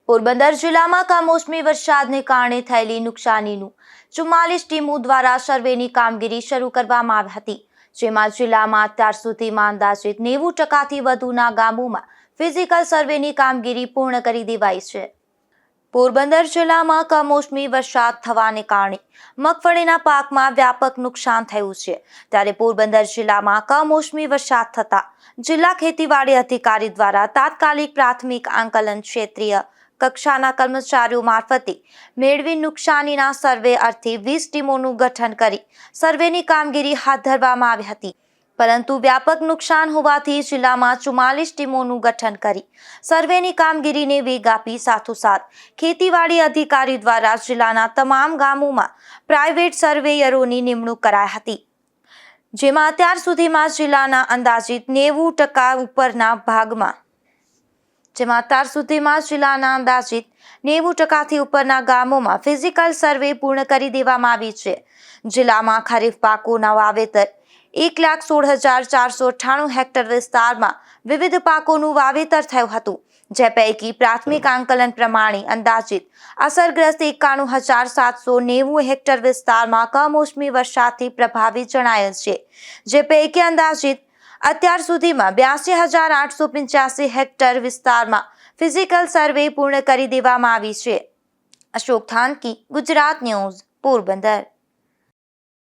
પોરબંદર જિલ્લામાં કમોસમી વરસાદને કારણે થયેલી નુકસાનીનું 44 ટીમો દ્વારા સર્વેની કામગીરી શરૂ કરવામાં આવી હતી, જેમાં જિલ્લામાં અત્યાર સુધીમાં અંદાજિત 90%થી વધુના ગામોમાં ફિઝિકલ સર્વેની કામગીરી પૂર્ણ કરી દેવાઈ છે. પોરબંદર જિલ્લામાં કમોસમી વરસાદ થવાને કારણે મગફળીના પાકમાં વ્યાપક નુકસાન થયું છે. ત્યારે પોરબંદર જિલ્લામાં કમોસમી વરસાદ થતા જિલ્લા ખેતીવાડી અધિકારી દ્વારા તાત્કાલિક પ્રાથમિક આંકલન ક્ષેત્રીય કક્ષાના કર્મચારીઓ મારફતે મેળવી નુકસાનીના સર્વે અર્થે 20 ટીમોનું ગઠન કરી સર્વેની કામગીરી હાથ ધરવામાં આવી હતી. પરંતુ વ્યાપક નુકસાન હોવાથી જિલ્લામાં 44 ટીમોનું ગઠન કરી સર્વેની કામગીરીને વેગ આપી સાથોસાથ ખેતીવાડી અધિકારી દ્વારા જિલ્લાના તમામ ગામોમાં પ્રાઇવેટ સર્વેયરોની નિમણૂક કરાઈ હતી, જેમાં અત્યાર સુધીમાં જિલ્લાના અંદાજિત 90% ઉપરના ઉપરના ગામોમાં ફિઝિકલ સર્વે પૂર્ણ કરી દેવામાં આવી છે. જિલ્લામાં ખરીફ પાકોના વાવેતર 1,16,498 હેક્ટર વિસ્તારમાં વિવિધ પાકોનું વાવેતર થયું હતું, જે પૈકી પ્રાથમિક આંકલન પ્રમાણે અંદાજિત અસરગ્રસ્ત 91,790 હેક્ટર વિસ્તારમાં કમોસમી વરસાદથી પ્રભાવિત જણાયેલ છે, જે પૈકી અંદાજિત અત્યાર સુધીમાં 82,885 હેક્ટર વિસ્તારમાં ફિઝિકલ સર્વે પૂર્ણ કરી દેવામાં આવી છે. અશોક થાનકી, ગુજરાત ન્યૂઝ, પોરબંદર.